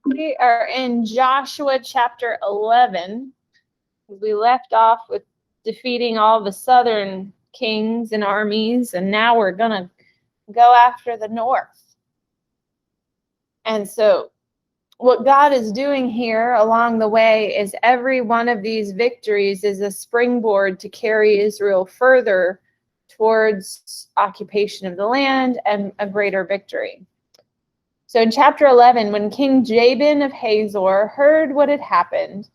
We are in Joshua chapter 11. We left off with defeating all the southern kings and armies, and now we're going to go after the north. And so what God is doing here along the way is every one of these victories is a springboard to carry Israel further towards occupation of the land and a greater victory. So in chapter 11, when King Jabin of Hazor heard what had happened,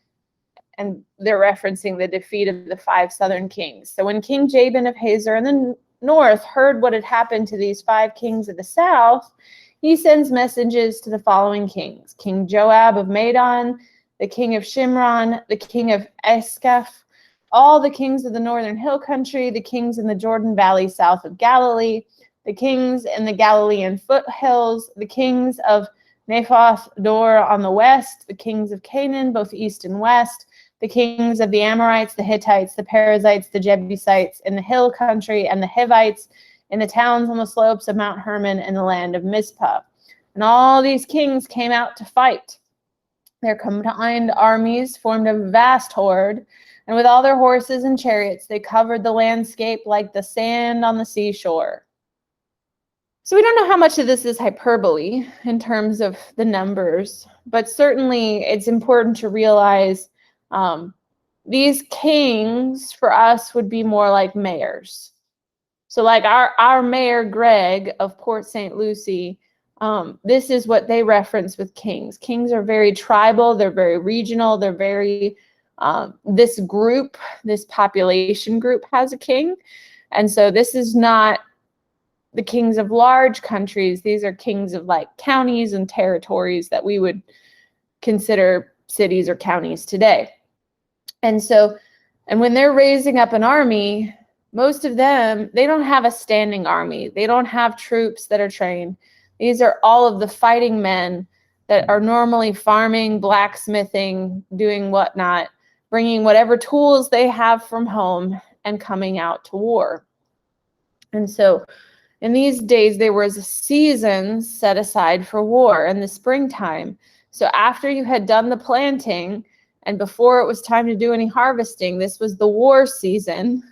and they're referencing the defeat of the 5 southern kings. So when King Jabin of Hazor in the north heard what had happened to these 5 kings of the south, he sends messages to the following kings: King Joab of Madon, the king of Shimron, the king of Eskeph, all the kings of the northern hill country, the kings in the Jordan Valley south of Galilee, the kings in the Galilean foothills, the kings of Naphoth Dor on the west, the kings of Canaan, both east and west, the kings of the Amorites, the Hittites, the Perizzites, the Jebusites in the hill country, and the Hivites in the towns on the slopes of Mount Hermon and the land of Mizpah. And all these kings came out to fight. Their combined armies formed a vast horde, and with all their horses and chariots, they covered the landscape like the sand on the seashore. So we don't know how much of this is hyperbole in terms of the numbers, but certainly it's important to realize these kings for us would be more like mayors. So like our mayor, Greg of Port St. Lucie, this is what they reference with kings. Kings are very tribal, they're very regional, they're very, this population group has a king. And so this is not the kings of large countries. These are kings of like counties and territories that we would consider cities or counties today. And so, and when they're raising up an army, most of them, they don't have a standing army. They don't have troops that are trained. These are all of the fighting men that are normally farming, blacksmithing, doing whatnot, bringing whatever tools they have from home and coming out to war. And so in these days, there was a season set aside for war in the springtime. So after you had done the planting and before it was time to do any harvesting, this was the war season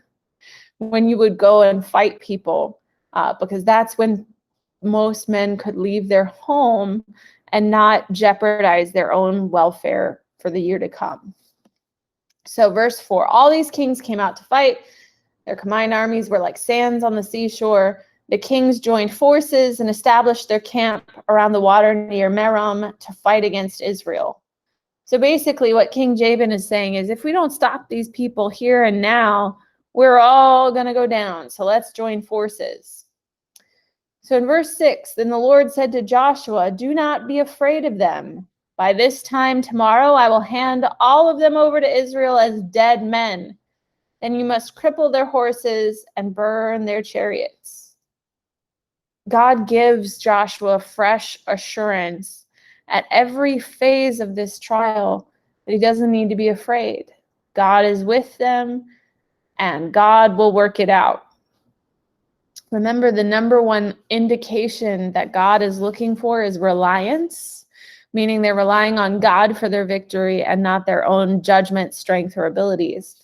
when you would go and fight people, because that's when most men could leave their home and not jeopardize their own welfare for the year to come. So verse 4, all these kings came out to fight. Their combined armies were like sands on the seashore. The kings joined forces and established their camp around the water near Merom to fight against Israel. So basically what King Jabin is saying is, if we don't stop these people here and now, we're all going to go down. So let's join forces. So in verse 6, then the Lord said to Joshua, do not be afraid of them. By this time tomorrow, I will hand all of them over to Israel as dead men. Then you must cripple their horses and burn their chariots. God gives Joshua fresh assurance at every phase of this trial that he doesn't need to be afraid. God is with them and God will work it out. Remember, the number one indication that God is looking for is reliance, meaning they're relying on God for their victory and not their own judgment, strength, or abilities.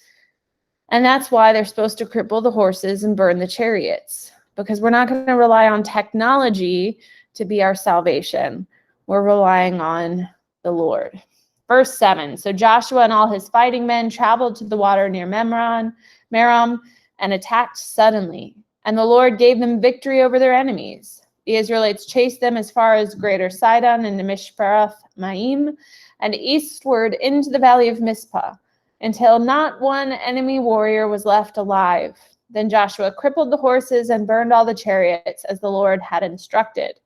And that's why they're supposed to cripple the horses and burn the chariots, because we're not going to rely on technology to be our salvation. We're relying on the Lord. Verse 7, so Joshua and all his fighting men traveled to the water near Merom and attacked suddenly. And the Lord gave them victory over their enemies. The Israelites chased them as far as Greater Sidon and Mishperath Maim and eastward into the valley of Mizpah, until not one enemy warrior was left alive. Then Joshua crippled the horses and burned all the chariots as the Lord had instructed.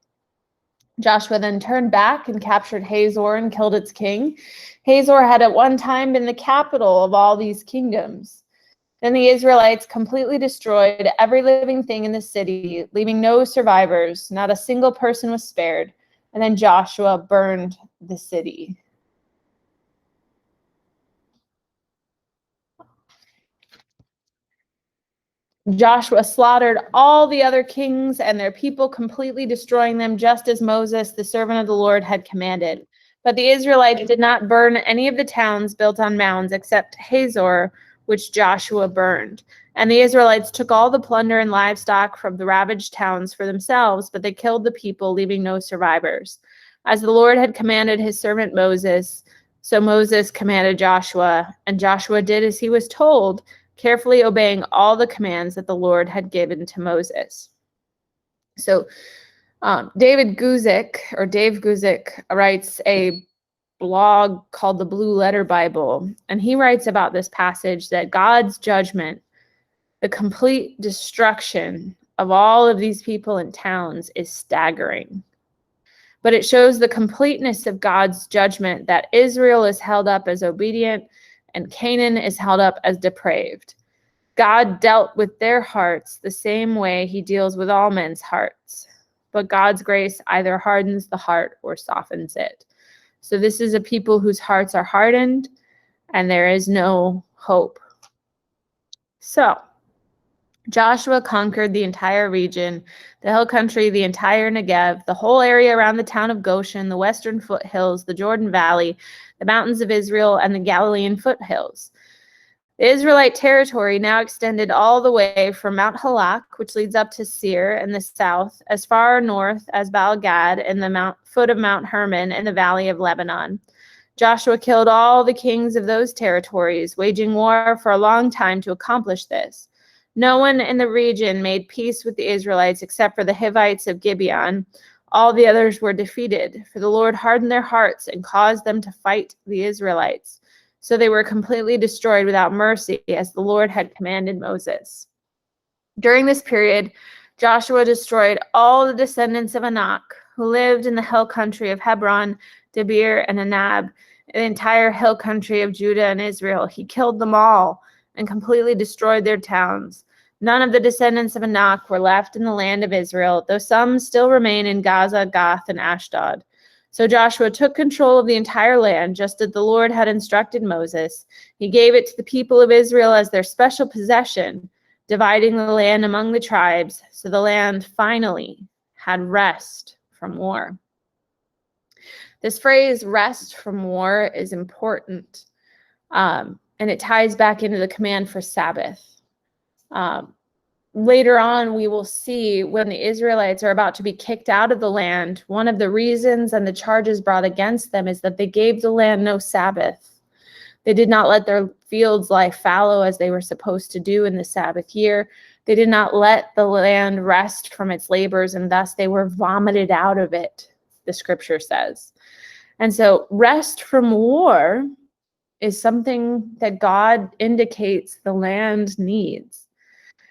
Joshua then turned back and captured Hazor and killed its king. Hazor had at one time been the capital of all these kingdoms. Then the Israelites completely destroyed every living thing in the city, leaving no survivors. Not a single person was spared. And then Joshua burned the city. Joshua slaughtered all the other kings and their people, completely destroying them, just as Moses, the servant of the Lord, had commanded. But the Israelites did not burn any of the towns built on mounds except Hazor, which Joshua burned. And the Israelites took all the plunder and livestock from the ravaged towns for themselves, but they killed the people, leaving no survivors. As the Lord had commanded his servant Moses, so Moses commanded Joshua, and Joshua did as he was told, carefully obeying all the commands that the Lord had given to Moses. So Dave Guzik writes a blog called the Blue Letter Bible, and he writes about this passage that God's judgment, the complete destruction of all of these people and towns, is staggering. But it shows the completeness of God's judgment, that Israel is held up as obedient and Canaan is held up as depraved. God dealt with their hearts the same way he deals with all men's hearts. But God's grace either hardens the heart or softens it. So this is a people whose hearts are hardened and there is no hope. So Joshua conquered the entire region, the hill country, the entire Negev, the whole area around the town of Goshen, the western foothills, the Jordan Valley, the mountains of Israel, and the Galilean foothills. The Israelite territory now extended all the way from Mount Halak, which leads up to Seir in the south, as far north as Baal-Gad in the foot of Mount Hermon in the valley of Lebanon. Joshua killed all the kings of those territories, waging war for a long time to accomplish this. No one in the region made peace with the Israelites except for the Hivites of Gibeon. All the others were defeated, for the Lord hardened their hearts and caused them to fight the Israelites. So they were completely destroyed without mercy, as the Lord had commanded Moses. During this period, Joshua destroyed all the descendants of Anak, who lived in the hill country of Hebron, Debir, and Anab, the entire hill country of Judah and Israel. He killed them all and completely destroyed their towns. None of the descendants of Anak were left in the land of Israel, though some still remain in Gaza, Gath, and Ashdod. So Joshua took control of the entire land, just as the Lord had instructed Moses. He gave it to the people of Israel as their special possession, dividing the land among the tribes, so the land finally had rest from war. This phrase, rest from war, is important, and it ties back into the command for Sabbath. Later on, we will see when the Israelites are about to be kicked out of the land, one of the reasons and the charges brought against them is that they gave the land no Sabbath. They did not let their fields lie fallow as they were supposed to do in the Sabbath year. They did not let the land rest from its labors, and thus they were vomited out of it, the scripture says. And so rest from war is something that God indicates the land needs.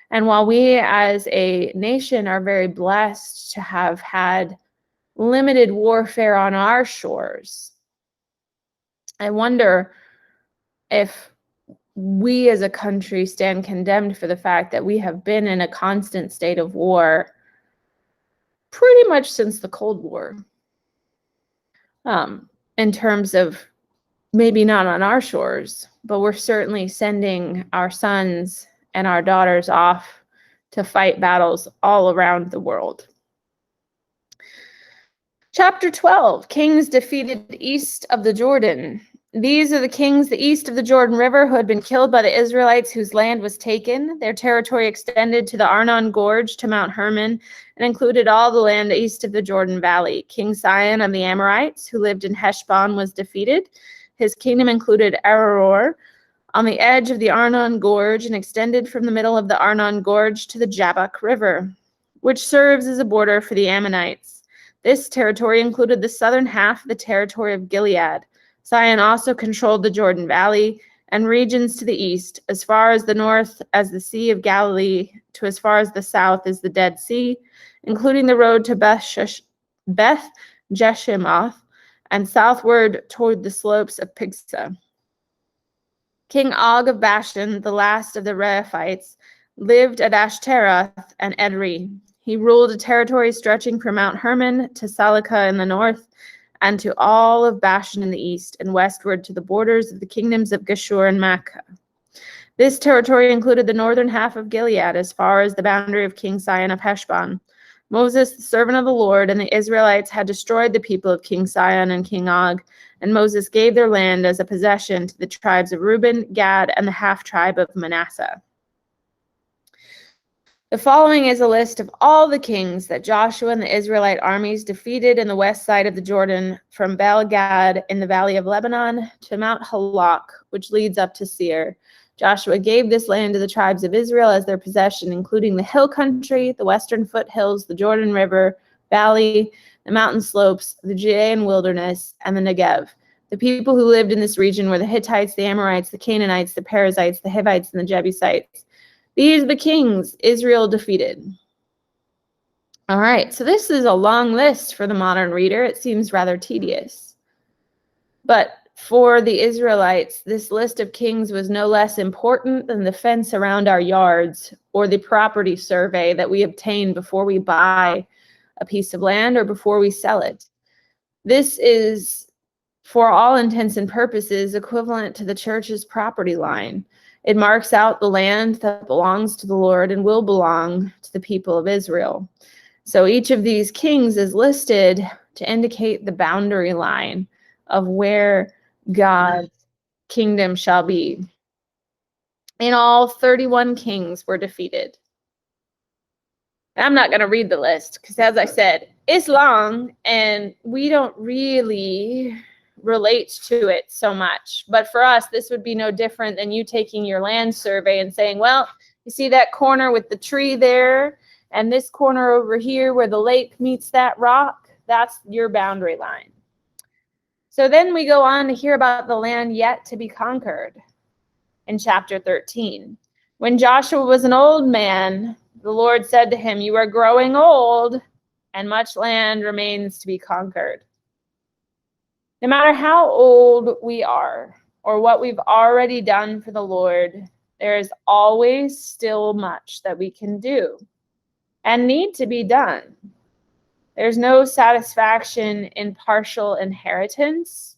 And while we as a nation are very blessed to have had limited warfare on our shores, I wonder if we as a country stand condemned for the fact that we have been in a constant state of war pretty much since the Cold War. In terms of maybe not on our shores, but we're certainly sending our sons and our daughters off to fight battles all around the world. Chapter 12, Kings defeated east of the Jordan. These are the kings the east of the Jordan River who had been killed by the Israelites whose land was taken. Their territory extended to the Arnon Gorge to Mount Hermon and included all the land east of the Jordan Valley. King Sihon of the Amorites, who lived in Heshbon, was defeated. His kingdom included Aroer on the edge of the Arnon Gorge and extended from the middle of the Arnon Gorge to the Jabbok River, which serves as a border for the Ammonites. This territory included the southern half of the territory of Gilead. Sihon also controlled the Jordan Valley and regions to the east, as far as the north as the Sea of Galilee, to as far as the south as the Dead Sea, including the road to Beth Jeshimoth, and southward toward the slopes of Pisgah. King Og of Bashan, the last of the Rephaites, lived at Ashtaroth and Edrei. He ruled a territory stretching from Mount Hermon to Salakah in the north, and to all of Bashan in the east, and westward to the borders of the kingdoms of Geshur and Makkah. This territory included the northern half of Gilead as far as the boundary of King Sihon of Heshbon. Moses, the servant of the Lord, and the Israelites had destroyed the people of King Sihon and King Og, and Moses gave their land as a possession to the tribes of Reuben, Gad, and the half-tribe of Manasseh. The following is a list of all the kings that Joshua and the Israelite armies defeated in the west side of the Jordan, from Baal-Gad in the valley of Lebanon to Mount Halak, which leads up to Seir. Joshua gave this land to the tribes of Israel as their possession, including the hill country, the western foothills, the Jordan River Valley, the mountain slopes, the Judean wilderness, and the Negev. The people who lived in this region were the Hittites, the Amorites, the Canaanites, the Perizzites, the Hivites, and the Jebusites. These are the kings Israel defeated. All right, so this is a long list for the modern reader. It seems rather tedious. But for the Israelites, this list of kings was no less important than the fence around our yards or the property survey that we obtain before we buy a piece of land or before we sell it. This is, for all intents and purposes, equivalent to the church's property line. It marks out the land that belongs to the Lord and will belong to the people of Israel. So each of these kings is listed to indicate the boundary line of where God's kingdom shall be. In all, 31 kings were defeated. I'm not going to read the list because, as I said, it's long and we don't really relate to it so much. But for us, this would be no different than you taking your land survey and saying, well, you see that corner with the tree there and this corner over here where the lake meets that rock? That's your boundary line. So then we go on to hear about the land yet to be conquered in chapter 13. When Joshua was an old man, the Lord said to him, "You are growing old, and much land remains to be conquered." No matter how old we are or what we've already done for the Lord, there is always still much that we can do and need to be done. There's no satisfaction in partial inheritance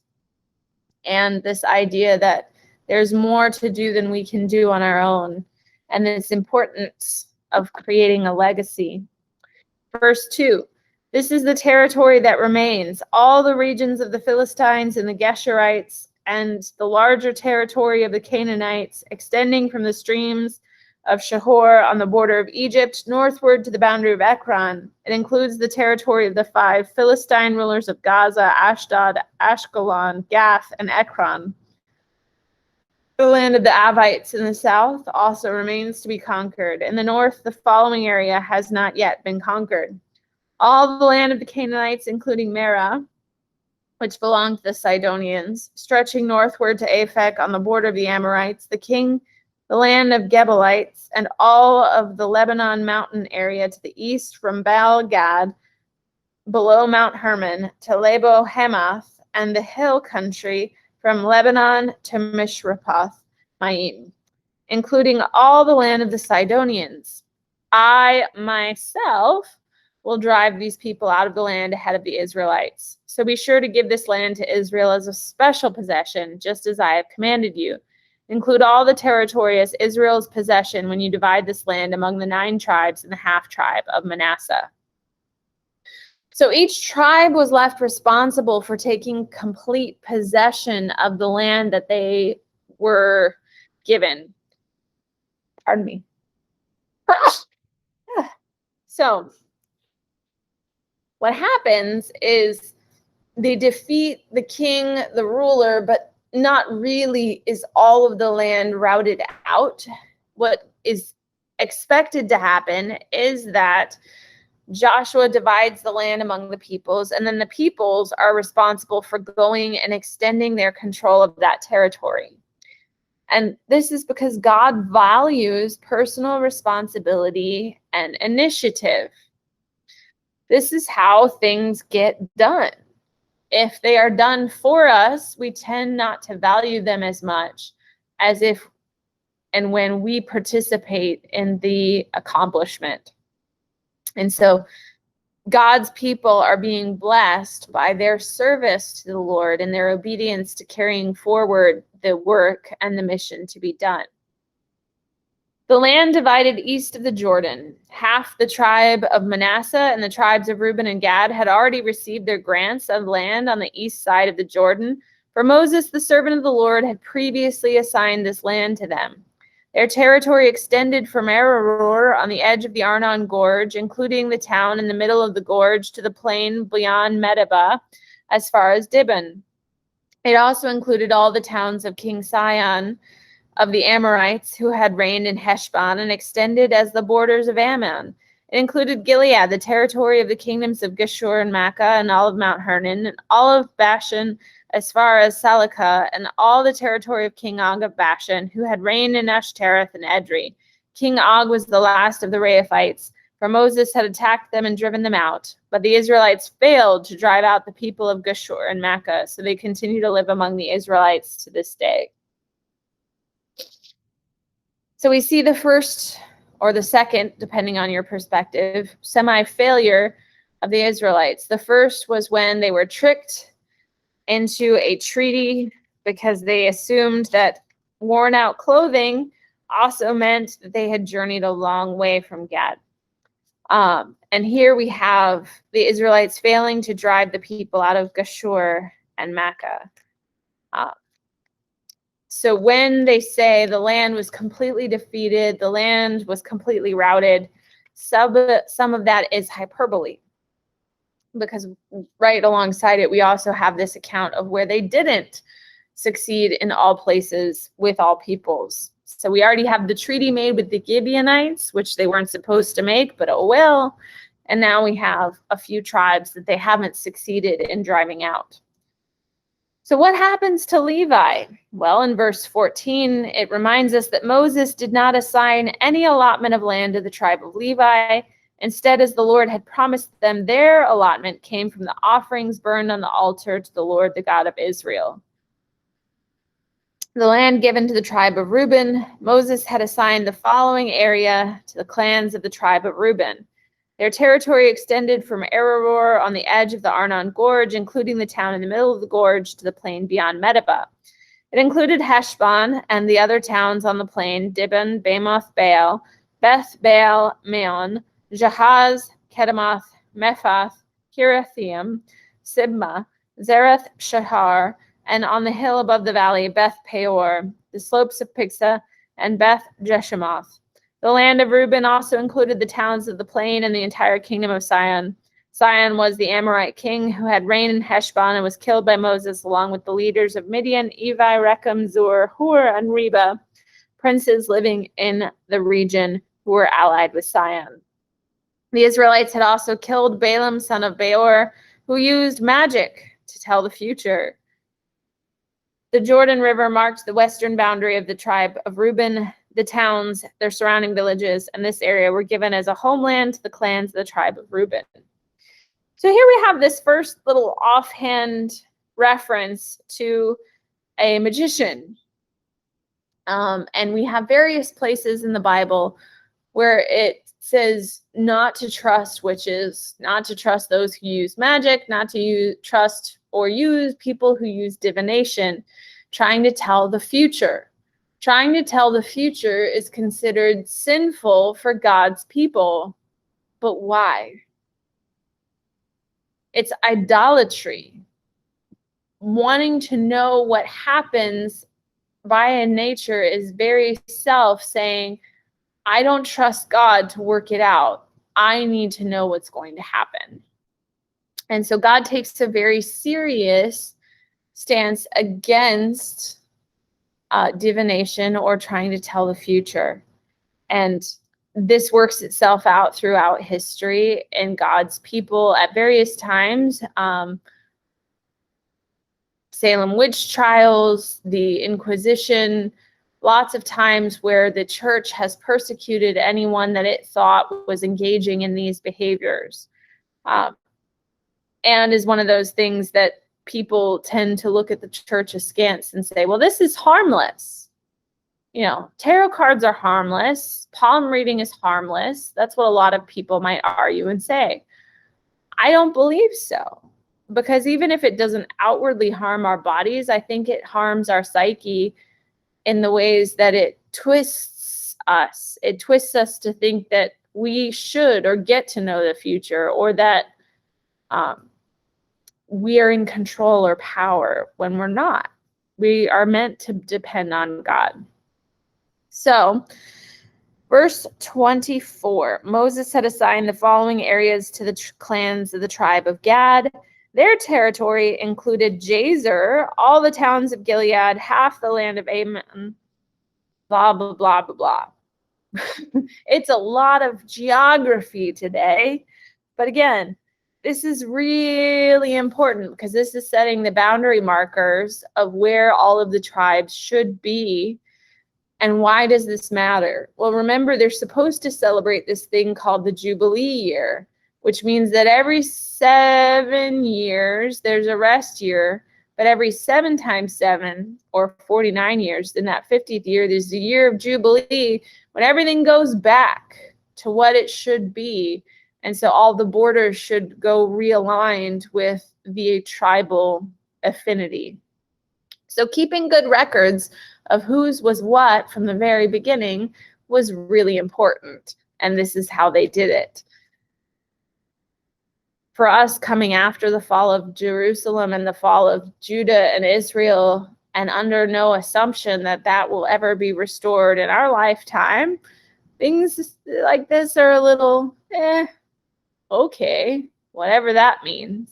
and this idea that there's more to do than we can do on our own, and this importance of creating a legacy. Verse 2. This is the territory that remains, all the regions of the Philistines and the Geshurites, and the larger territory of the Canaanites, extending from the streams of Shihor on the border of Egypt northward to the boundary of Ekron. It includes the territory of the 5 Philistine rulers of Gaza, Ashdod, Ashkelon, Gath, and Ekron. The land of the Avites in the south also remains to be conquered. In the north, the following area has not yet been conquered: all the land of the Canaanites, including Merah, which belonged to the Sidonians, stretching northward to Aphek on the border of the Amorites, the land of Gebalites, and all of the Lebanon mountain area to the east from Baal-Gad, below Mount Hermon, to Lebo Hamath, and the hill country from Lebanon to Mishrepoth-Maim, including all the land of the Sidonians. I myself will drive these people out of the land ahead of the Israelites. So be sure to give this land to Israel as a special possession, just as I have commanded you. Include all the territory as Israel's possession when you divide this land among the 9 tribes and the half-tribe of Manasseh. So each tribe was left responsible for taking complete possession of the land that they were given. Pardon me. So what happens is they defeat the king, the ruler, but not really is all of the land routed out. What is expected to happen is that Joshua divides the land among the peoples, and then the peoples are responsible for going and extending their control of that territory. And this is because God values personal responsibility and initiative. This is how things get done. If they are done for us, we tend not to value them as much as if and when we participate in the accomplishment. And so God's people are being blessed by their service to the Lord and their obedience to carrying forward the work and the mission to be done. The land divided east of the Jordan. Half the tribe of Manasseh and the tribes of Reuben and Gad had already received their grants of land on the east side of the Jordan, for Moses, the servant of the Lord, had previously assigned this land to them. Their territory extended from Aroer on the edge of the Arnon Gorge, including the town in the middle of the gorge, to the plain beyond Medeba, as far as Dibon. It also included all the towns of King Sihon of the Amorites, who had reigned in Heshbon, and extended as the borders of Ammon. It included Gilead, the territory of the kingdoms of Geshur and Makkah, and all of Mount Hernon, and all of Bashan as far as Salakah, and all the territory of King Og of Bashan, who had reigned in Ashtaroth and Edrei. King Og was the last of the Reaphites, for Moses had attacked them and driven them out. But the Israelites failed to drive out the people of Geshur and Makkah, so they continue to live among the Israelites to this day. So we see the first, or the second, depending on your perspective, semi-failure of the Israelites. The first was when they were tricked into a treaty because they assumed that worn out clothing also meant that they had journeyed a long way from Gad. And here we have the Israelites failing to drive the people out of Geshur and Makkah. So when they say the land was completely defeated, the land was completely routed, some of that is hyperbole. Because right alongside it, we also have this account of where they didn't succeed in all places with all peoples. So we already have the treaty made with the Gibeonites, which they weren't supposed to make, but oh well. And now we have a few tribes that they haven't succeeded in driving out. So what happens to Levi? Well, in verse 14, it reminds us that Moses did not assign any allotment of land to the tribe of Levi. Instead, as the Lord had promised them, their allotment came from the offerings burned on the altar to the Lord, the God of Israel. The land given to the tribe of Reuben, Moses had assigned the following area to the clans of the tribe of Reuben. Their territory extended from Aroer on the edge of the Arnon Gorge, including the town in the middle of the gorge, to the plain beyond Medeba. It included Heshbon and the other towns on the plain, Dibon, Bamoth Baal, Beth Baal Meon, Jahaz, Kedemoth, Mephath, Kirathaim, Sibmah, Zerath Shahar, and on the hill above the valley, Beth Peor, the slopes of Pisgah, and Beth Jeshimoth. The land of Reuben also included the towns of the plain and the entire kingdom of Sihon. Sihon was the Amorite king who had reigned in Heshbon and was killed by Moses, along with the leaders of Midian, Evi, Rechem, Zur, Hur, and Reba, princes living in the region who were allied with Sihon. The Israelites had also killed Balaam, son of Beor, who used magic to tell the future. The Jordan River marked the western boundary of the tribe of Reuben. The towns, their surrounding villages, and this area were given as a homeland to the clans of the tribe of Reuben. So here we have this first little offhand reference to a magician. And we have various places in the Bible where it says not to trust witches, not to trust those who use magic, not to trust or use people who use divination, trying to tell the future. Trying to tell the future is considered sinful for God's people. But why? It's idolatry. Wanting to know what happens by nature is very self, saying, I don't trust God to work it out. I need to know what's going to happen. And so God takes a very serious stance against divination or trying to tell the future. And this works itself out throughout history in God's people at various times. Salem witch trials, the Inquisition, lots of times where the church has persecuted anyone that it thought was engaging in these behaviors. And is one of those things that people tend to look at the church askance and say, well, this is harmless. You know, tarot cards are harmless. Palm reading is harmless. That's what a lot of people might argue and say. I don't believe so. Because even if it doesn't outwardly harm our bodies, I think it harms our psyche in the ways that it twists us. It twists us to think that we should or get to know the future, or that we are in control or power when we're not. We are meant to depend on God. So, verse 24, Moses had assigned the following areas to the clans of the tribe of Gad. Their territory included Jazer, all the towns of Gilead, half the land of Ammon, blah, blah, blah, blah, blah. It's a lot of geography today. But again, this is really important because this is setting the boundary markers of where all of the tribes should be. And why does this matter? Well, remember, they're supposed to celebrate this thing called the Jubilee year, which means that every 7 years there's a rest year, but every 7 times 7, or 49 years, in that 50th year, there's the year of Jubilee, when everything goes back to what it should be. And so all the borders should go realigned with the tribal affinity. So keeping good records of whose was what from the very beginning was really important. And this is how they did it. For us, coming after the fall of Jerusalem and the fall of Judah and Israel, and under no assumption that that will ever be restored in our lifetime, things like this are a little, okay, whatever that means.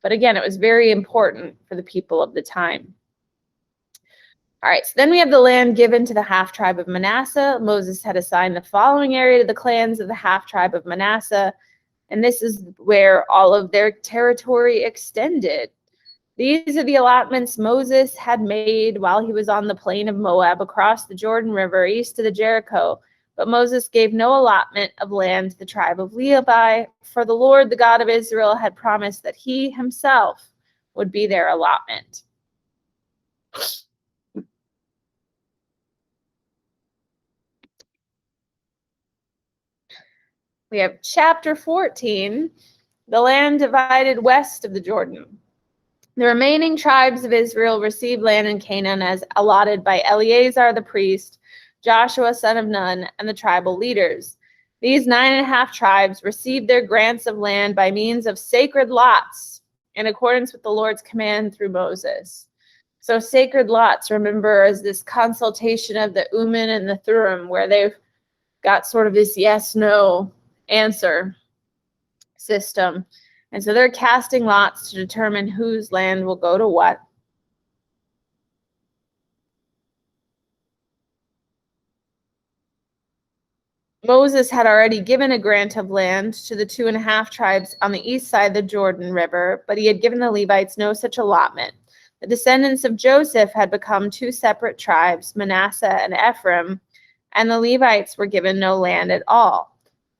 But again, it was very important for the people of the time. All right, so then we have the land given to the half-tribe of Manasseh. Moses had assigned the following area to the clans of the half-tribe of Manasseh, and this is where all of their territory extended. These are the allotments Moses had made while he was on the plain of Moab across the Jordan River east of the Jericho. But Moses gave no allotment of land to the tribe of Levi, for the Lord, the God of Israel, had promised that he himself would be their allotment. We have chapter 14, the land divided west of the Jordan. The remaining tribes of Israel received land in Canaan as allotted by Eleazar the priest, Joshua son of Nun, and the tribal leaders. These 9.5 tribes received their grants of land by means of sacred lots, in accordance with the Lord's command through Moses. So sacred lots, remember, is this consultation of the Urim and the Thummim, where they've got sort of this yes-no answer system. And so they're casting lots to determine whose land will go to what. Moses had already given a grant of land to the 2.5 tribes on the east side of the Jordan River, but he had given the Levites no such allotment. The descendants of Joseph had become 2 separate tribes, Manasseh and Ephraim, and the Levites were given no land at all.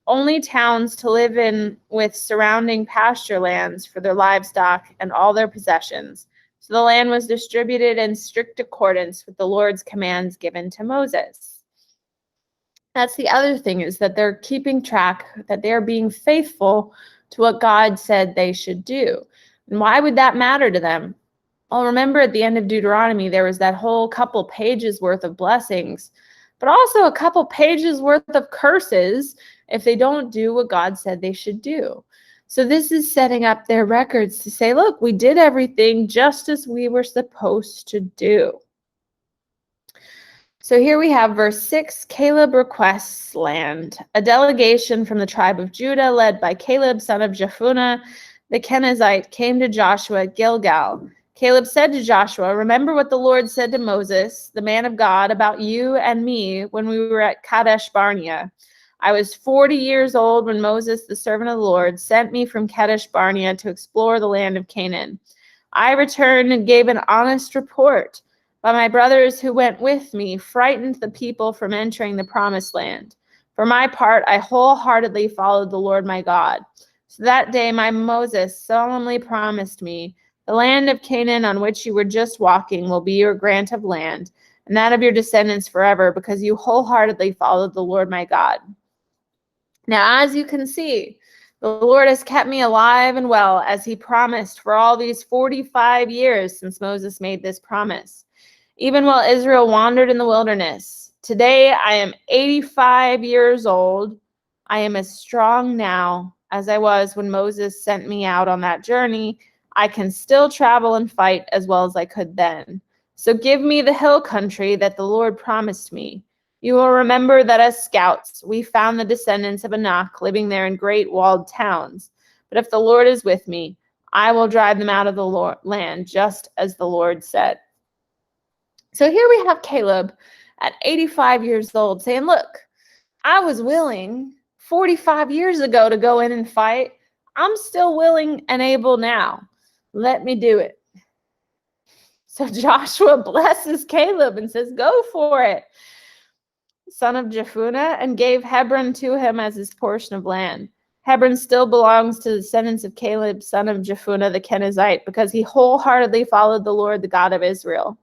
Only towns to live in with surrounding pasture lands for their livestock and all their possessions. So the land was distributed in strict accordance with the Lord's commands given to Moses. That's the other thing, is that they're keeping track, that they're being faithful to what God said they should do. And why would that matter to them? Well, remember at the end of Deuteronomy, there was that whole couple pages worth of blessings, but also a couple pages worth of curses if they don't do what God said they should do. So this is setting up their records to say, look, we did everything just as we were supposed to do. So here we have verse 6, Caleb requests land. A delegation from the tribe of Judah, led by Caleb, son of Jephunneh, the Kenizzite, came to Joshua at Gilgal. Caleb said to Joshua, remember what the Lord said to Moses, the man of God, about you and me when we were at Kadesh Barnea. I was 40 years old when Moses, the servant of the Lord, sent me from Kadesh Barnea to explore the land of Canaan. I returned and gave an honest report, but my brothers who went with me frightened the people from entering the promised land. For my part, I wholeheartedly followed the Lord my God. So that day my Moses solemnly promised me, the land of Canaan on which you were just walking will be your grant of land, and that of your descendants forever, because you wholeheartedly followed the Lord my God. Now, as you can see, the Lord has kept me alive and well, as he promised, for all these 45 years since Moses made this promise. Even while Israel wandered in the wilderness, Today I am 85 years old. I am as strong now as I was when Moses sent me out on that journey. I can still travel and fight as well as I could then. So give me the hill country that the Lord promised me. You will remember that as scouts, we found the descendants of Anak living there in great walled towns. But if the Lord is with me, I will drive them out of the land, just as the Lord said. So here we have Caleb at 85 years old saying, look, I was willing 45 years ago to go in and fight. I'm still willing and able now. Let me do it. So Joshua blesses Caleb and says, go for it, son of Jephunneh, and gave Hebron to him as his portion of land. Hebron still belongs to the descendants of Caleb, son of Jephunneh the Kenizzite, because he wholeheartedly followed the Lord, the God of Israel.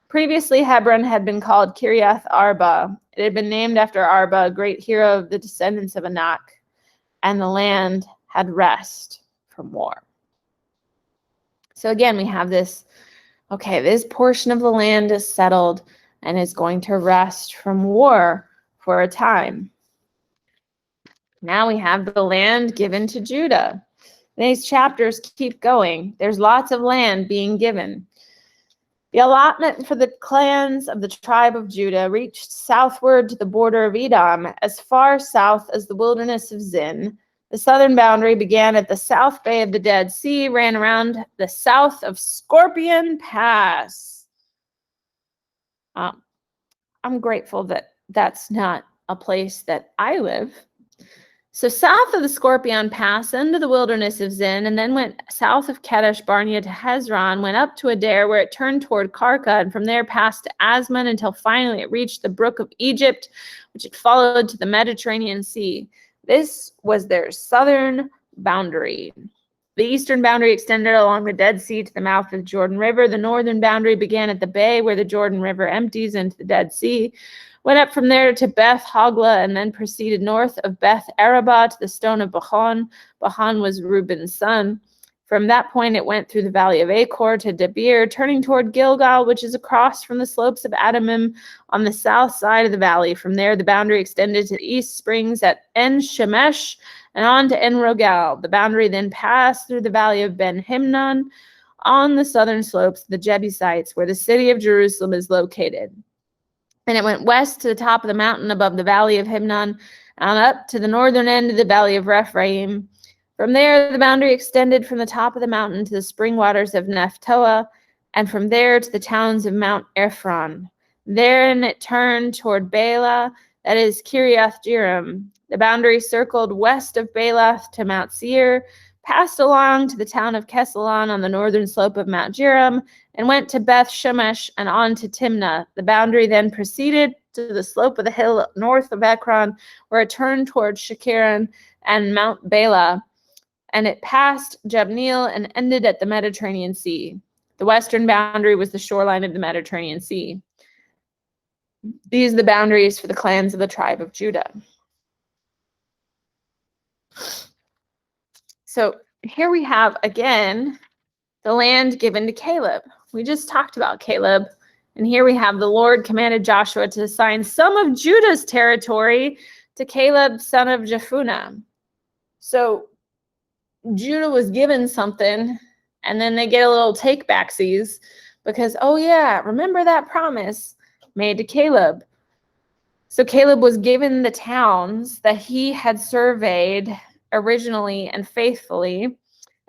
Previously, Hebron had been called Kiriath Arba. It had been named after Arba, a great hero of the descendants of Anak, and the land had rest from war. So again, we have this, okay, this portion of the land is settled and is going to rest from war for a time. Now we have the land given to Judah. These chapters keep going. There's lots of land being given. The allotment for the clans of the tribe of Judah reached southward to the border of Edom, as far south as the wilderness of Zin. The southern boundary began at the south bay of the Dead Sea, ran around the south of Scorpion Pass. I'm grateful that that's not a place that I live. So south of the Scorpion Pass into the wilderness of Zin, and then went south of Kadesh Barnea to Hezron, went up to Adair, where it turned toward Karka, and from there passed to Asmon until finally it reached the brook of Egypt, which it followed to the Mediterranean Sea. This was their southern boundary. The eastern boundary extended along the Dead Sea to the mouth of the Jordan River. The northern boundary began at the bay where the Jordan River empties into the Dead Sea, went up from there to Beth Hogla, and then proceeded north of Beth Arabah to the stone of Bahan. Bahan was Reuben's son. From that point, it went through the valley of Achor to Debir, turning toward Gilgal, which is across from the slopes of Adamim on the south side of the valley. From there, the boundary extended to the east springs at En Shemesh and on to En Rogel. The boundary then passed through the valley of Ben Himnon on the southern slopes of the Jebusites, where the city of Jerusalem is located. And it went west to the top of the mountain above the valley of Himnon and up to the northern end of the valley of Rephaim. From there, the boundary extended from the top of the mountain to the spring waters of Nephtoah, and from there to the towns of Mount Ephron. Then it turned toward Baalah, that is Kiriath Jearim. The boundary circled west of Baalath to Mount Seir, passed along to the town of Kesalon on the northern slope of Mount Jearim, and went to Beth Shemesh and on to Timnah. The boundary then proceeded to the slope of the hill north of Ekron, where it turned toward Shekharan and Mount Baalah, and it passed Jabneel and ended at the Mediterranean Sea. The western boundary was the shoreline of the Mediterranean Sea. These are the boundaries for the clans of the tribe of Judah. So here we have, again, the land given to Caleb. We just talked about Caleb, and here we have the Lord commanded Joshua to assign some of Judah's territory to Caleb, son of Jephunneh. So Judah was given something, and then they get a little take-backsies because, oh yeah, remember that promise made to Caleb. So Caleb was given the towns that he had surveyed originally and faithfully.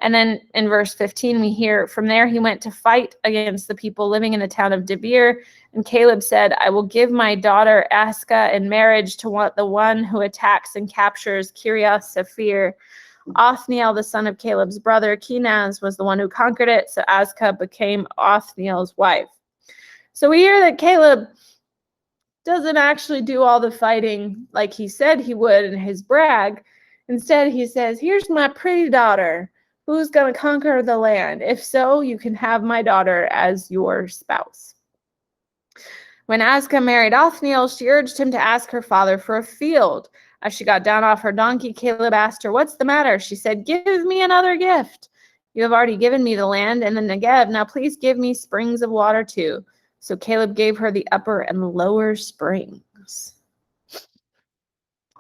And then in verse 15, we hear, from there he went to fight against the people living in the town of Debir. And Caleb said, I will give my daughter Askah in marriage to the one who attacks and captures Kiriath Sephir. Othniel, the son of Caleb's brother, Kenaz, was the one who conquered it. So Askah became Othniel's wife. So we hear that Caleb doesn't actually do all the fighting like he said he would in his brag. Instead, he says, here's my pretty daughter. Who's going to conquer the land? If so, you can have my daughter as your spouse. When Askah married Othniel, she urged him to ask her father for a field. As she got down off her donkey, Caleb asked her, what's the matter? She said, give me another gift. You have already given me the land and the Negev. Now please give me springs of water too. So Caleb gave her the upper and lower springs. kings.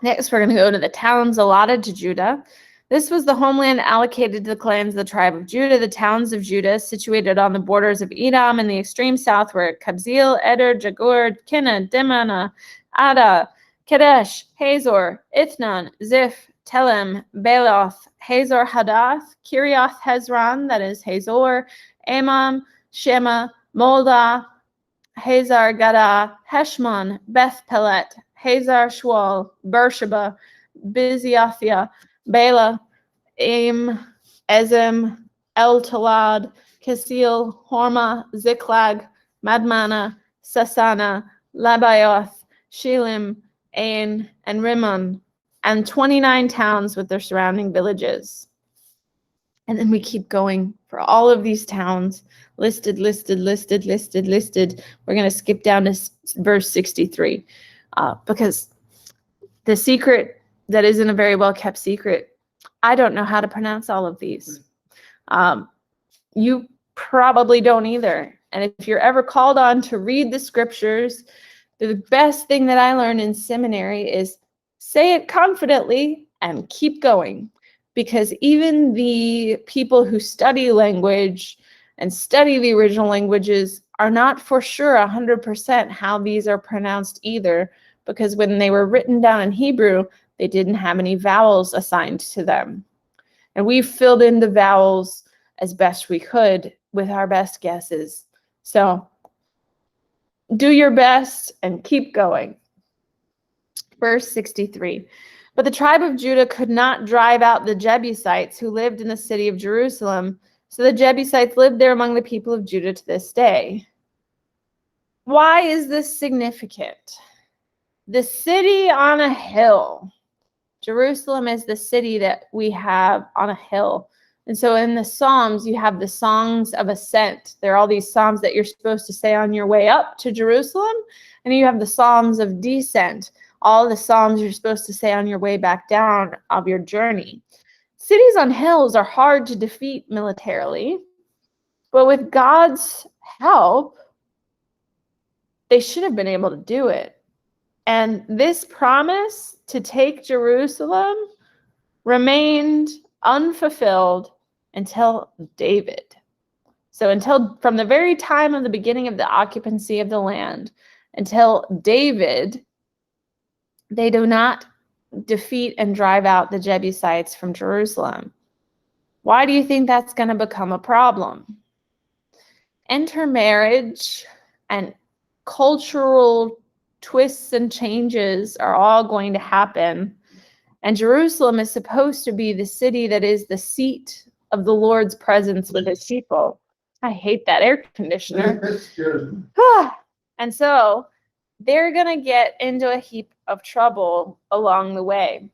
Next, we're going to go to the towns allotted to Judah. This was the homeland allocated to the clans of the tribe of Judah. The towns of Judah, situated on the borders of Edom in the extreme south, were Kabzeel, Eder, Jagur, Kinna, Dimana, Ada, Kadesh, Hazor, Ithnan, Ziph, Telem, Baloth, Hazor Hadath, Kirioth Hezron, that is Hazor, Amam, Shema, Moldah, Hazar Gada, Heshmon, Beth Pelet, Hazar Shwal, Beersheba, Biziothia, Bela, Aim, Ezem, El Talad, Kasil, Horma, Ziklag, Madmana, Sasana, Labaioth, Shelim, Ain, and Rimmon, and 29 towns with their surrounding villages. And then we keep going for all of these towns, listed. We're going to skip down to verse 63 because the secret that isn't a very well-kept secret, I don't know how to pronounce all of these. You probably don't either. And if you're ever called on to read the scriptures, the best thing that I learned in seminary is say it confidently and keep going. Because even the people who study language and study the original languages are not for sure 100% how these are pronounced either, because when they were written down in Hebrew, they didn't have any vowels assigned to them. And we filled in the vowels as best we could with our best guesses. So do your best and keep going. Verse 63. But the tribe of Judah could not drive out the Jebusites who lived in the city of Jerusalem. So the Jebusites lived there among the people of Judah to this day. Why is this significant? The city on a hill. Jerusalem is the city that we have on a hill. And so in the Psalms, you have the songs of ascent. There are all these psalms that you're supposed to say on your way up to Jerusalem. And you have the psalms of descent. All the psalms you're supposed to say on your way back down of your journey. Cities on hills are hard to defeat militarily, but with God's help, they should have been able to do it. And this promise to take Jerusalem remained unfulfilled until David. So until from the very time of the beginning of the occupancy of the land until David, they do not defeat and drive out the Jebusites from Jerusalem. Why do you think that's going to become a problem? Intermarriage and cultural twists and changes are all going to happen. And Jerusalem is supposed to be the city that is the seat of the Lord's presence with his people. I hate that air conditioner. And so they're going to get into a heap of trouble along the way.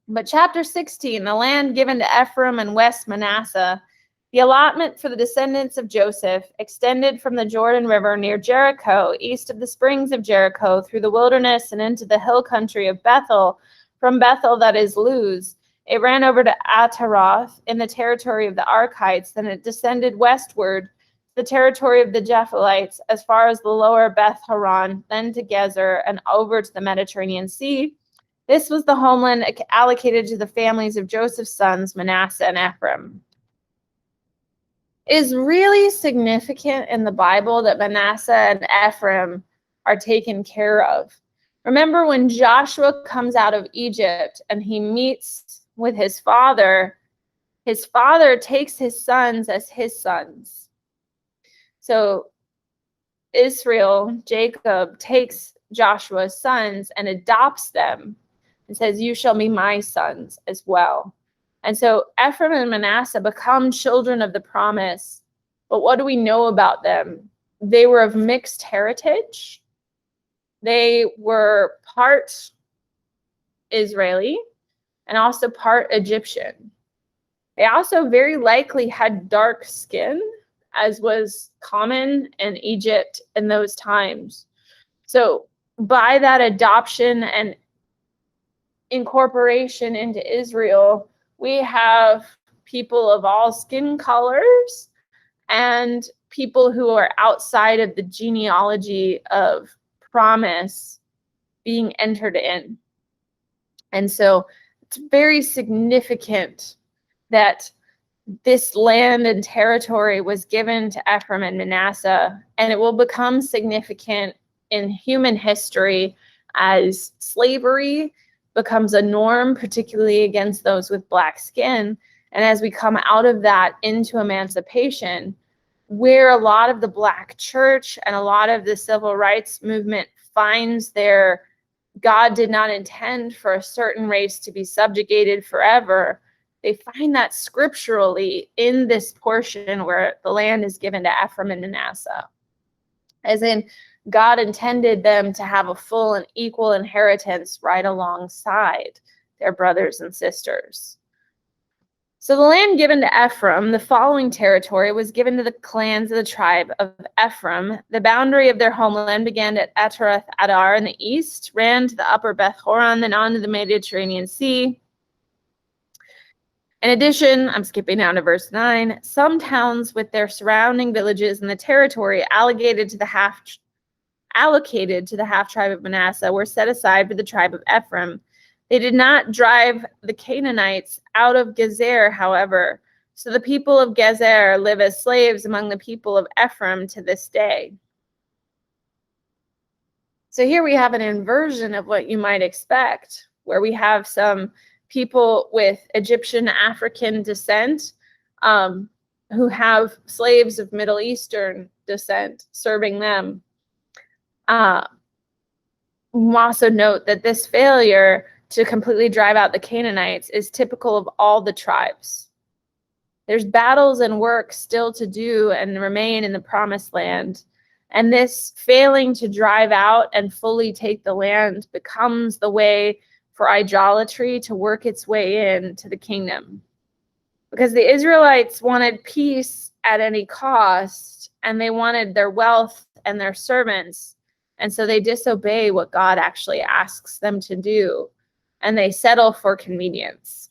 But chapter 16, the land given to Ephraim and West Manasseh, the allotment for the descendants of Joseph, extended from the Jordan River near Jericho, east of the springs of Jericho, through the wilderness and into the hill country of Bethel, from Bethel, that is Luz. It ran over to Ataroth in the territory of the Archites, then it descended westward, the territory of the Japhilites, as far as the lower Beth Horon, then to Gezer, and over to the Mediterranean Sea. This was the homeland allocated to the families of Joseph's sons, Manasseh and Ephraim. It is really significant in the Bible that Manasseh and Ephraim are taken care of. Remember when Joshua comes out of Egypt and he meets with his father takes his sons as his sons. So Israel, Jacob, takes Joshua's sons and adopts them and says, "You shall be my sons as well." And so Ephraim and Manasseh become children of the promise. But what do we know about them? They were of mixed heritage. They were part Israeli and also part Egyptian. They also very likely had dark skin, as was common in Egypt in those times. So by that adoption and incorporation into Israel, we have people of all skin colors and people who are outside of the genealogy of promise being entered in. And so it's very significant that this land and territory was given to Ephraim and Manasseh, and it will become significant in human history as slavery becomes a norm, particularly against those with black skin. And as we come out of that into emancipation, where a lot of the Black church and a lot of the civil rights movement finds their God did not intend for a certain race to be subjugated forever, they find that scripturally in this portion where the land is given to Ephraim and Manasseh. As in, God intended them to have a full and equal inheritance right alongside their brothers and sisters. So the land given to Ephraim, the following territory, was given to the clans of the tribe of Ephraim. The boundary of their homeland began at Ataroth Adar in the east, ran to the upper Beth Horon, then on to the Mediterranean Sea. In addition, I'm skipping down to verse 9, some towns with their surrounding villages in the territory allocated to the half tribe of Manasseh were set aside for the tribe of Ephraim. They did not drive the Canaanites out of Gezer, however, so the people of Gezer live as slaves among the people of Ephraim to this day. So here we have an inversion of what you might expect, where we have some people with Egyptian African descent who have slaves of Middle Eastern descent serving them. We'll also note that this failure to completely drive out the Canaanites is typical of all the tribes. There's battles and work still to do and remain in the promised land. And this failing to drive out and fully take the land becomes the way for idolatry to work its way into the kingdom. Because the Israelites wanted peace at any cost, and they wanted their wealth and their servants. And so they disobey what God actually asks them to do, and they settle for convenience.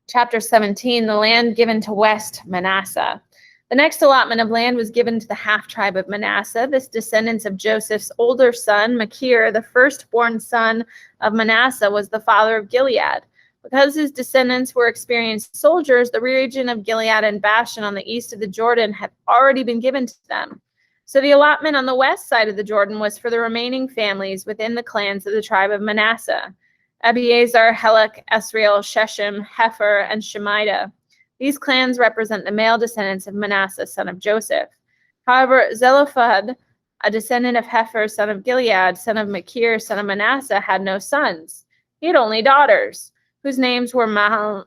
Chapter 17, the land given to West Manasseh. The next allotment of land was given to the half-tribe of Manasseh. This descendants of Joseph's older son, Machir, the firstborn son of Manasseh, was the father of Gilead. Because his descendants were experienced soldiers, the region of Gilead and Bashan on the east of the Jordan had already been given to them. So the allotment on the west side of the Jordan was for the remaining families within the clans of the tribe of Manasseh: Abiezer, Helek, Esrael, Shechem, Hepher, and Shemida. These clans represent the male descendants of Manasseh, son of Joseph. However, Zelophehad, a descendant of Hepher, son of Gilead, son of Machir, son of Manasseh, had no sons. He had only daughters, whose names were Mahlah,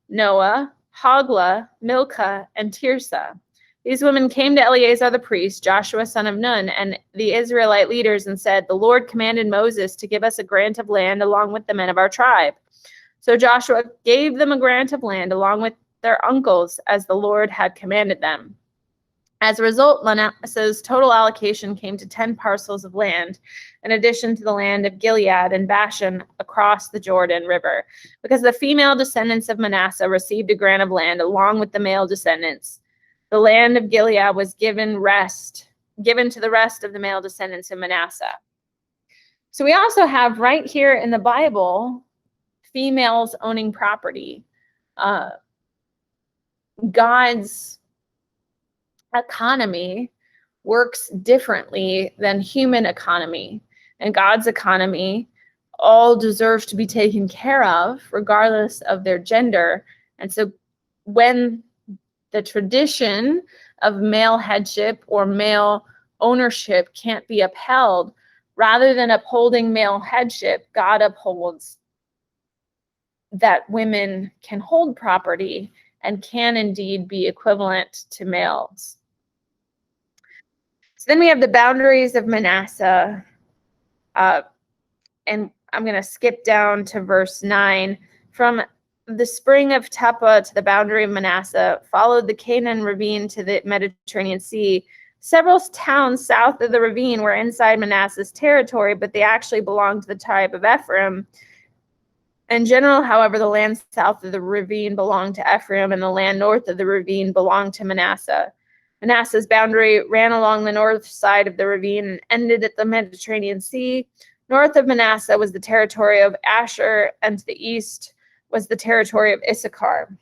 Noah, Hoglah, Milcah, and Tirzah. These women came to Eleazar the priest, Joshua son of Nun, and the Israelite leaders and said, "The Lord commanded Moses to give us a grant of land along with the men of our tribe." So Joshua gave them a grant of land along with their uncles, as the Lord had commanded them. As a result, Manasseh's total allocation came to 10 parcels of land, in addition to the land of Gilead and Bashan across the Jordan River, because the female descendants of Manasseh received a grant of land along with the male descendants. The land of Gilead was given to the rest of the male descendants of Manasseh. So we also have right here in the Bible, females owning property. God's economy works differently than human economy. And God's economy all deserves to be taken care of, regardless of their gender. And so when the tradition of male headship or male ownership can't be upheld, rather than upholding male headship, God upholds that women can hold property and can indeed be equivalent to males. So then we have the boundaries of Manasseh, and I'm going to skip down to verse 9. From the spring of Teppah to the boundary of Manasseh, followed the Canaan ravine to the Mediterranean Sea. Several towns south of the ravine were inside Manasseh's territory, but they actually belonged to the tribe of Ephraim. In general, however, the land south of the ravine belonged to Ephraim, and the land north of the ravine belonged to Manasseh. Manasseh's boundary ran along the north side of the ravine and ended at the Mediterranean Sea. North of Manasseh was the territory of Asher, and to the east was the territory of Issachar.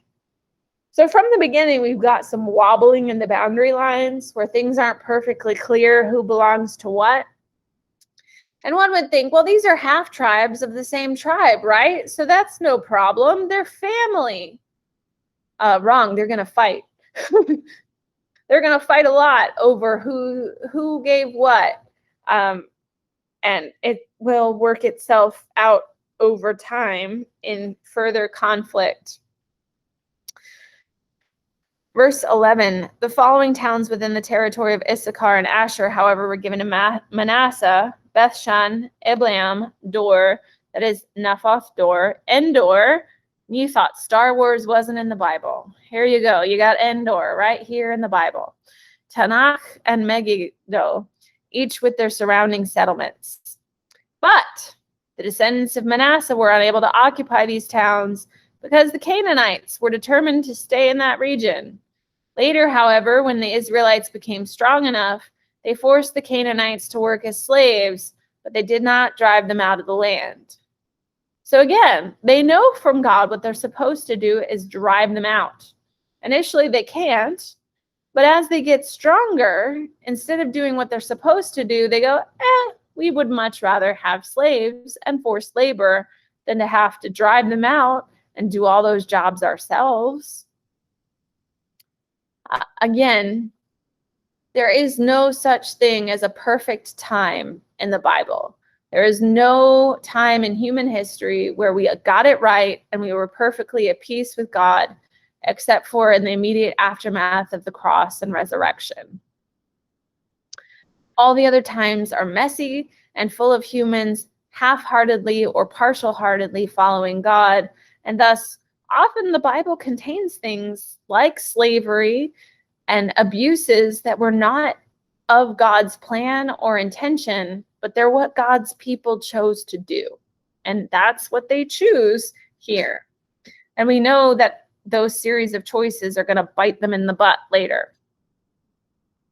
So from the beginning, we've got some wobbling in the boundary lines where things aren't perfectly clear who belongs to what. And one would think, well, these are half tribes of the same tribe, right? So that's no problem. They're family. Wrong. They're going to fight. They're going to fight a lot over who gave what. And it will work itself out over time in further conflict. Verse 11, the following towns within the territory of Issachar and Asher, however, were given to Manasseh: Bethshan, Ibleam, Dor, that is Naphoth Dor, Endor. You thought Star Wars wasn't in the Bible. Here you go. You got Endor right here in the Bible. Tanakh and Megiddo, each with their surrounding settlements. But the descendants of Manasseh were unable to occupy these towns because the Canaanites were determined to stay in that region. Later, however, when the Israelites became strong enough, they forced the Canaanites to work as slaves, but they did not drive them out of the land. So again, they know from God what they're supposed to do is drive them out. Initially, they can't, but as they get stronger, instead of doing what they're supposed to do, they go, we would much rather have slaves and forced labor than to have to drive them out and do all those jobs ourselves. Again, there is no such thing as a perfect time in the Bible. There is no time in human history where we got it right and we were perfectly at peace with God, except for in the immediate aftermath of the cross and resurrection. All the other times are messy and full of humans half-heartedly or partial-heartedly following God, and thus often the Bible contains things like slavery and abuses that were not of God's plan or intention, but they're what God's people chose to do. And that's what they choose here. And we know that those series of choices are going to bite them in the butt later.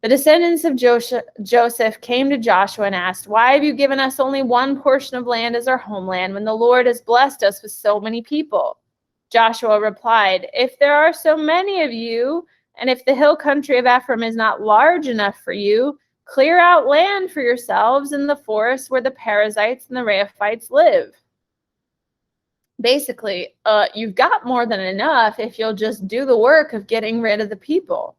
The descendants of Joseph came to Joshua and asked, "Why have you given us only one portion of land as our homeland when the Lord has blessed us with so many people?" Joshua replied, "If there are so many of you, and if the hill country of Ephraim is not large enough for you, clear out land for yourselves in the forest where the Perizzites and the Rephaites live." Basically, you've got more than enough if you'll just do the work of getting rid of the people.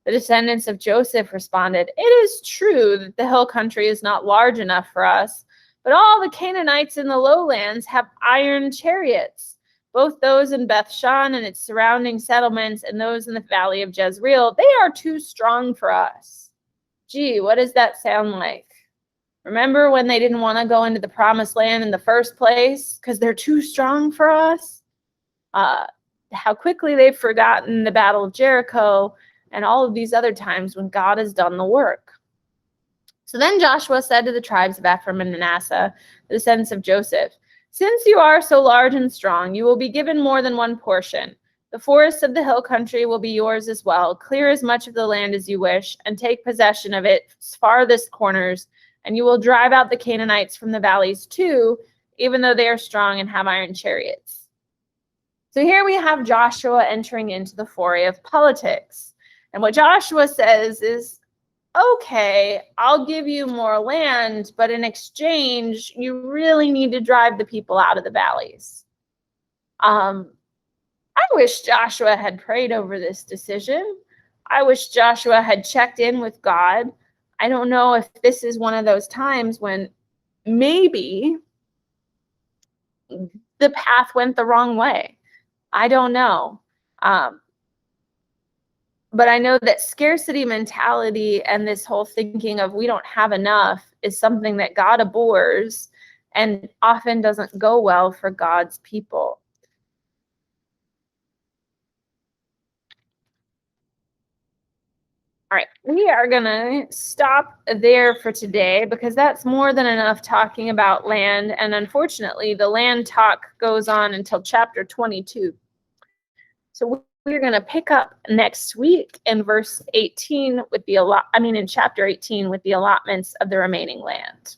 The descendants of Joseph responded, "It is true that the hill country is not large enough for us, but all the Canaanites in the lowlands have iron chariots, both those in Bethshan and its surrounding settlements and those in the valley of Jezreel. They are too strong for us." Gee, what does that sound like? Remember when they didn't want to go into the promised land in the first place because they're too strong for us? How quickly they've forgotten the Battle of Jericho and all of these other times when God has done the work. So then Joshua said to the tribes of Ephraim and Manasseh, the descendants of Joseph, "Since you are so large and strong, you will be given more than one portion. The forests of the hill country will be yours as well. Clear as much of the land as you wish, and take possession of its farthest corners, and you will drive out the Canaanites from the valleys too, even though they are strong and have iron chariots." So here we have Joshua entering into the foray of politics. And what Joshua says is, okay, I'll give you more land, but in exchange, you really need to drive the people out of the valleys. I wish Joshua had prayed over this decision. I wish Joshua had checked in with God. I don't know if this is one of those times when maybe the path went the wrong way. I don't know. But I know that scarcity mentality and this whole thinking of we don't have enough is something that God abhors and often doesn't go well for God's people. All right, we are going to stop there for today because that's more than enough talking about land. And unfortunately, the land talk goes on until chapter 22. So we're going to pick up next week in verse 18 with in chapter 18 with the allotments of the remaining land.